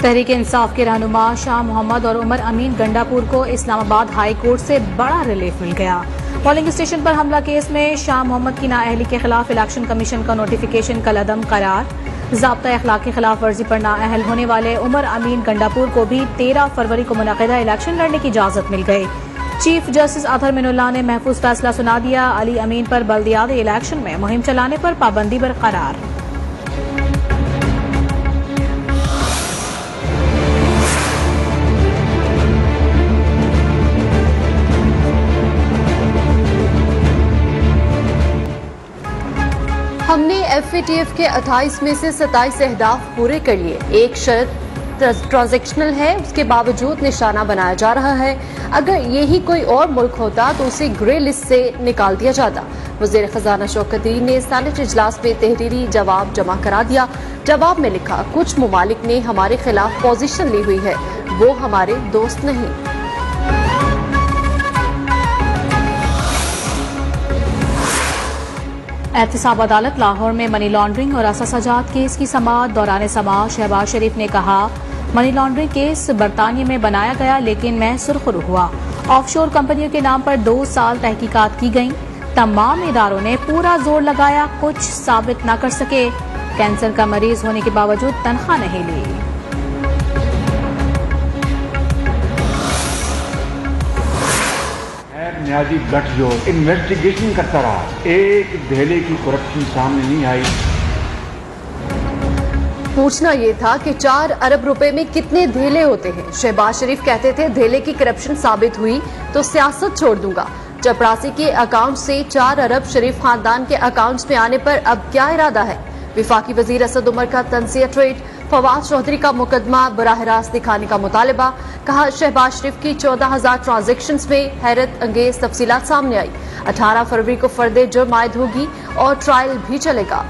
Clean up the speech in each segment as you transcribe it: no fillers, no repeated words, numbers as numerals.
तहरीक इंसाफ के रहनुमा शाह मोहम्मद और उमर अमीन गंडापुर को इस्लामाबाद हाई कोर्ट से बड़ा रिलीफ मिल गया। पोलिंग स्टेशन पर हमला केस में शाह मोहम्मद की नाअहली के खिलाफ इलेक्शन कमीशन का नोटिफिकेशन कलअदम करार। ज़ाब्ता अखलाक की खिलाफ वर्जी पर नाअहल होने वाले उमर अमीन गंडापुर को भी 13 फरवरी को मुनक़िदा इलेक्शन लड़ने की इजाज़त मिल गई। चीफ जस्टिस अतहर मिनुल्लाह ने महफूज फैसला सुना दिया। अली अमीन पर बल्दियाती इलेक्शन में मुहिम चलाने पर पाबंदी बरकरार। हमने FATF के 28 में से 27 अहदाफ पूरे कर लिए। एक शर्त ट्रांजैक्शनल है, उसके बावजूद निशाना बनाया जा रहा है। अगर यही कोई और मुल्क होता तो उसे ग्रे लिस्ट से निकाल दिया जाता। वज़ीर खजाना शौकत तरीन ने सेनेट इजलास में तहरीरी जवाब जमा करा दिया। जवाब में लिखा, कुछ ममालिक ने हमारे खिलाफ पोजीशन ली हुई है, वो हमारे दोस्त नहीं। एहतसाब अदालत लाहौर में मनी लॉन्ड्रिंग और अससाजात केस की समाअत दौरान समाअत शहबाज शरीफ ने कहा, मनी लॉन्ड्रिंग केस बरतानिया में बनाया गया लेकिन मैं सुरखरू हुआ। ऑफशोर कंपनियों के नाम पर 2 साल तहकीकात की गईं। तमाम इदारों ने पूरा जोर लगाया, कुछ साबित न कर सके। कैंसर का मरीज होने के बावजूद तनख्वाह नहीं ली। न्याजी गठजोड़ इन्वेस्टिगेशन करता रहा, एक धेले की करप्शन सामने नहीं आई। पूछना यह था कि 4 अरब रुपए में कितने धेले होते हैं। शहबाज शरीफ कहते थे धेले की करप्शन साबित हुई तो सियासत छोड़ दूंगा। चपरासी के अकाउंट से 4 अरब शरीफ खानदान के अकाउंट्स में आने पर अब क्या इरादा है। विफाकी वजीर असद उमर का तंजिया ट्रेड, फवाद चौधरी का मुकदमा बराह रास्त दिखाने का मुतालबा। कहा, शहबाज शरीफ की 14,000 ट्रांजैक्शंस में हैरत अंगेज तफसीलात सामने आई। 18 फरवरी को फर्दे जुर्म आयद होगी और ट्रायल भी चलेगा।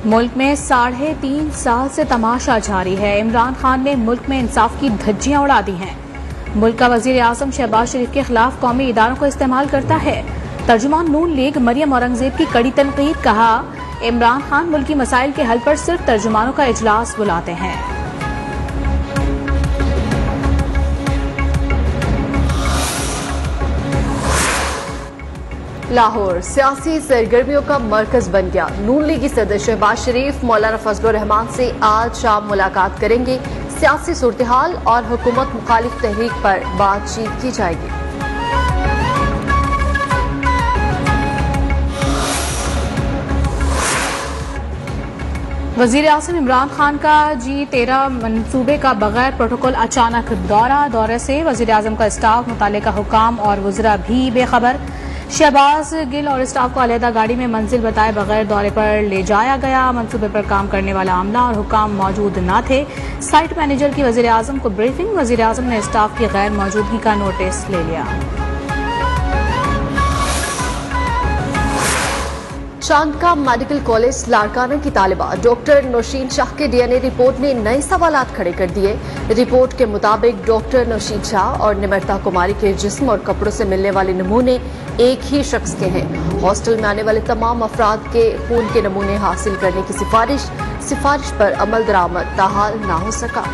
मुल्क में 3.5 साल से तमाशा जारी है। इमरान खान ने मुल्क में इंसाफ की धज्जियां उड़ा दी हैं। मुल्क का वजीर आजम शहबाज शरीफ के खिलाफ कौमी इदारों को इस्तेमाल करता है। तर्जुमान नून लीग मरियम औरंगजेब की कड़ी तनकीद। कहा, इमरान खान मुल्की मसाइल के हल पर सिर्फ तर्जुमानों का इजलास बुलाते हैं। लाहौर सियासी सरगर्मियों का मरकज बन गया। नून लीगी सदर शहबाज शरीफ मौलाना फजलुर रहमान से आज शाम मुलाकात करेंगे। सियासी सूरत-ए-हाल और हुकूमत मुखालिफ तहरीक पर बातचीत की जाएगी। वजीर आज़म इमरान खान का G13 मंसूबे का बगैर प्रोटोकॉल अचानक दौरे से वजीर आज़म का स्टाफ, मुतालिका हुकाम और वज़रा भी बेखबर। शहबाज गिल और स्टाफ को अलहदा गाड़ी में मंजिल बताए बगैर दौरे पर ले जाया गया। मंसूबे पर काम करने वाला आमला और हुकाम मौजूद न थे। साइट मैनेजर की वजीर आज़म को ब्रीफिंग। वजीर आज़म ने स्टाफ की गैर मौजूदगी का नोटिस ले लिया। चांदका मेडिकल कॉलेज लाड़काना की तालिबा डॉक्टर नौशीन शाह के DNA रिपोर्ट ने नए सवालात खड़े कर दिए। रिपोर्ट के मुताबिक डॉक्टर नौशीन शाह और निमरता कुमारी के जिस्म और कपड़ों से मिलने वाले नमूने एक ही शख्स के हैं। हॉस्टल में आने वाले तमाम अफराद के खून के नमूने हासिल करने की सिफारिश पर अमल दरामद ताहाल ना हो सका।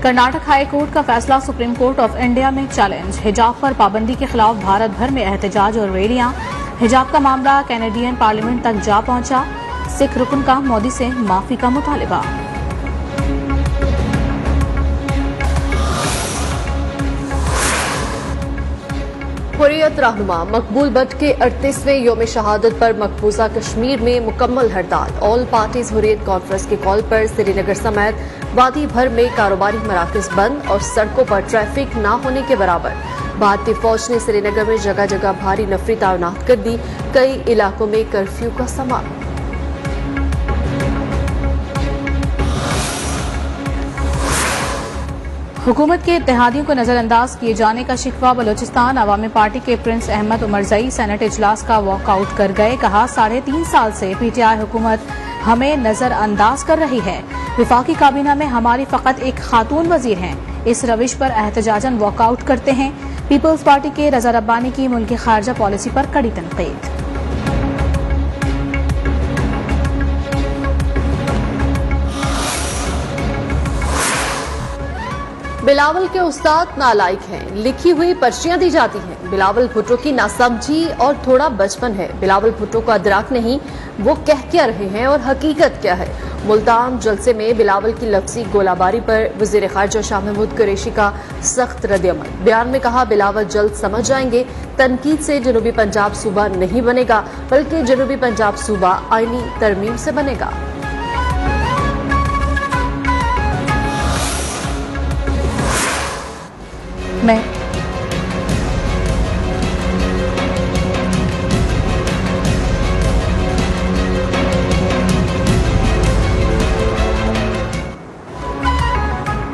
कर्नाटक हाई कोर्ट का फैसला सुप्रीम कोर्ट ऑफ इंडिया में चैलेंज। हिजाब पर पाबंदी के खिलाफ भारत भर में एहतजाज और रैलियां। हिजाब का मामला कैनेडियन पार्लियामेंट तक जा पहुंचा। सिख रुकन का मोदी से माफी का मुतालबा। हुर्रियत रहनुमा मकबूल भट्ट के 38वें योम शहादत पर मकबूजा कश्मीर में मुकम्मल हड़ताल। ऑल पार्टीज हुर्रियत कॉन्फ्रेंस के कॉल पर श्रीनगर समेत वादी भर में कारोबारी मराकज बंद और सड़कों पर ट्रैफिक न होने के बराबर। भारतीय फौज ने श्रीनगर में जगह जगह भारी नफरी तैनात कर दी। कई इलाकों में कर्फ्यू का समाप्त। हुकूमत के इत्तेहादियों को नजरअंदाज किए जाने का शिकवा। बलोचिस्तान अवामी पार्टी के प्रिंस अहमद उमरजई सेनेट इजलास का वॉकआउट कर गए। कहा, 3.5 साल से PTI हुकूमत हमें नजरअंदाज कर रही है। विफाकी काबीना में हमारी फकत एक खातून वजीर हैं। इस रविश पर एहतजाजन वॉकआउट करते हैं। पीपल्स पार्टी के रजा रब्बानी की मुल्की खारजा पॉलिसी पर कड़ी तनकीद। बिलावल के उस्ताद नालायक हैं, लिखी हुई पर्चियां दी जाती हैं। बिलावल भुट्टो की नासमझी और थोड़ा बचपन है। बिलावल भुट्टो को अदराक नहीं वो कह क्या रहे हैं और हकीकत क्या है। मुल्तान जलसे में बिलावल की लफ्जी गोलाबारी पर वजीर खारजा शाह महमूद कुरैशी का सख्त रद्द-ए-अमल। बयान में कहा, बिलावल जल्द समझ जाएंगे तनकीद से जनूबी पंजाब सूबा नहीं बनेगा, बल्कि जनूबी पंजाब सूबा आईनी तरमीम से बनेगा।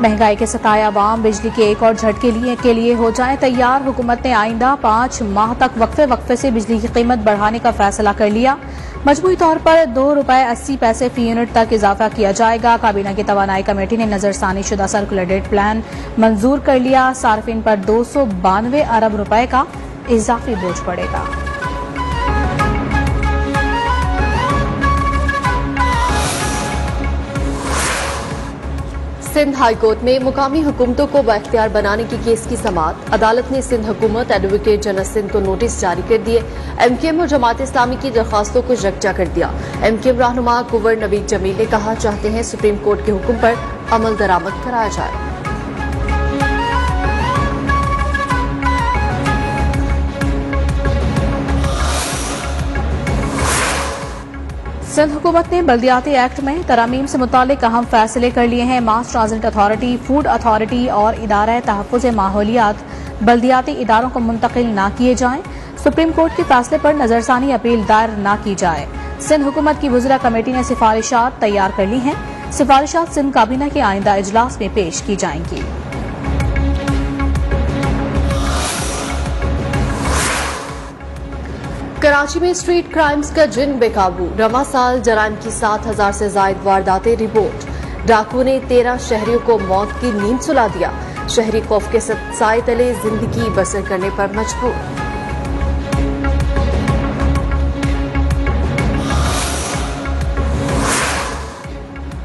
महंगाई के सताए अवाम बिजली के एक और झटके के लिए हो जाएं तैयार। हुकूमत ने आइंदा 5 माह तक वक्फे से बिजली की कीमत बढ़ाने का फैसला कर लिया। मजमूई तौर पर ₹2.80 फी यूनिट तक इजाफा किया जाएगा। काबीना की तवानाई कमेटी ने नजरसानी शुदा सर्कुलर डेट प्लान मंजूर कर लिया। सार्फिन पर 292 अरब रुपए का इजाफी बोझ पड़ेगा। सिंध हाई कोर्ट में मुकामी हुकूमतों को बाख्तियार बनाने की केस की समाअत। अदालत ने सिंध हुकूमत, एडवोकेट जनरल सिंध को नोटिस जारी कर दिए। MKM और जमात इस्लामी की दरखास्तों को यकजा कर दिया। MKM रहनुमा कुंवर नवीद जमील ने कहा, चाहते हैं सुप्रीम कोर्ट के हुक्म पर अमल दरामद कराया जाए। सिंध हुकूमत ने बल्दियाती एक्ट में तरामीम से मुतालिक अहम फैसले कर लिए हैं। मास ट्रांजिट अथॉरिटी, फूड अथॉरिटी और इदारा तहफ़्फ़ुज़ माहौलियात बल्दियाती इदारों को मुंतकिल न किए जाएं। सुप्रीम कोर्ट के फैसले पर नजरसानी अपील दायर न की जाए। सिंध हुकूमत की वज़ीरा कमेटी ने सिफारिशात तैयार कर ली हैं। सिफारिशात सिंध काबीना के आइंदा इजलास में पेश की जाएंगी। कराची में स्ट्रीट क्राइम्स का जिन बेकाबू। रवा साल जराइम की 7,000 से जायद वारदातें रिपोर्ट। डाकू ने 13 शहरियों को मौत की नींद सुला दिया। शहरी खौफ के साए तले जिंदगी बसर करने पर मजबूर।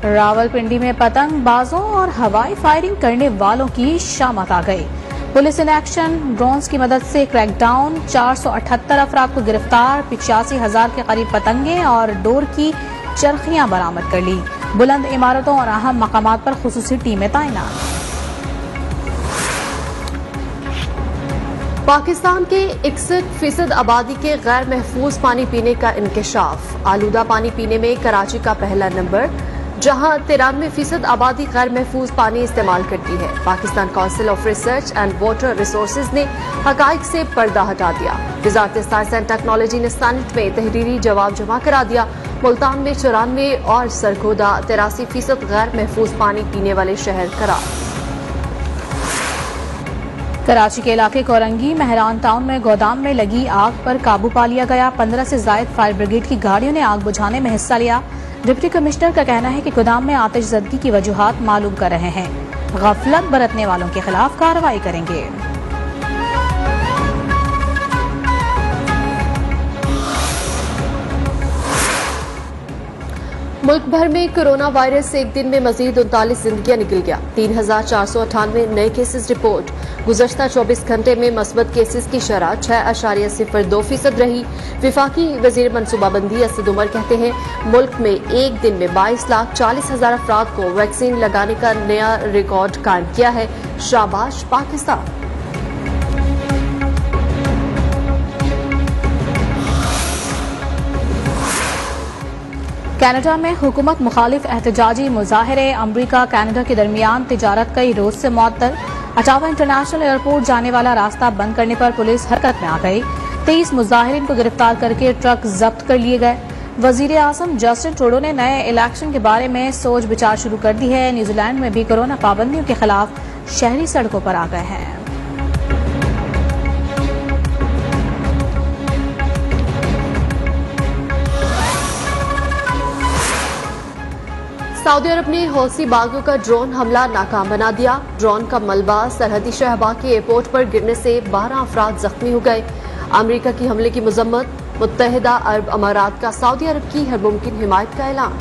रावलपिंडी में पतंगबाजों और हवाई फायरिंग करने वालों की शामत आ गई। पुलिस इन एक्शन ड्रोन्स की मदद से क्रैकडाउन, 478 अफराद को गिरफ्तार, 85,000 के करीब पतंगे और डोर की चरखियां बरामद कर ली। बुलंद इमारतों और अहम मकामात पर खुसूसी टीमें तैनात। पाकिस्तान के 61% आबादी के गैर महफूज पानी पीने का इंकशाफ। आलूदा पानी पीने में कराची का पहला नंबर, जहां 93% आबादी गैर महफूज पानी इस्तेमाल करती है। Pakistan council of research and water resources ने हकाइक से पर्दा हटा दिया। वजारत साइंस एंड टेक्नोलॉजी ने सेनेट में तहरीरी जवाब जमा करा दिया। मुल्तान में 94 और सरगोदा 83% गैर महफूज पानी पीने वाले शहर करार। कराची के इलाके कोरंगी मेहरान टाउन में गोदाम में लगी आग पर काबू पा लिया गया। 15 से जायद फायर ब्रिगेड की गाड़ियों ने आग बुझाने में हिस्सा लिया। डिप्टी कमिश्नर का कहना है कि गोदाम में आतिशज़दगी की वजूहात मालूम कर रहे हैं। गफलत बरतने वालों के खिलाफ कार्रवाई करेंगे। मुल्क भर में कोरोना वायरस से एक दिन में मजीद 39 जिंदगियां निकल गया। 3,498 नए केसेस रिपोर्ट। गुज़श्ता 24 घंटे में मस्बत केसेस की शरह 6.02% रही। विफाकी वजीर मनसूबाबंदी असद उमर कहते हैं, मुल्क में एक दिन में 22,40,000 अफराद को वैक्सीन लगाने का नया रिकॉर्ड कायम किया है। शाबाश पाकिस्तान। कनाडा में हुकूमत मुखालिफ एहतजाजी मुजाहरे। अमरीका कनाडा के दरमियान तिजारत कई रोज से मुअत्तल। अटावा इंटरनेशनल एयरपोर्ट जाने वाला रास्ता बंद करने पर पुलिस हरकत में आ गई। 23 मुजाहिरीन को गिरफ्तार करके ट्रक जब्त कर लिए गए। वजीर आजम जस्टिन ट्रूडो ने नए इलेक्शन के बारे में सोच विचार शुरू कर दी है। न्यूजीलैंड में भी कोरोना पाबंदियों के खिलाफ शहरी सड़कों पर आ गए हैं। सऊदी अरब ने हौसी बागों का ड्रोन हमला नाकाम बना दिया। ड्रोन का मलबा सरहदी शहबा के एयरपोर्ट पर गिरने से 12 अफराद जख्मी हो गए। अमेरिका की हमले की मजम्मत। मुत्तहिदा अरब अमारात का सऊदी अरब की हर मुमकिन हिमायत का ऐलान।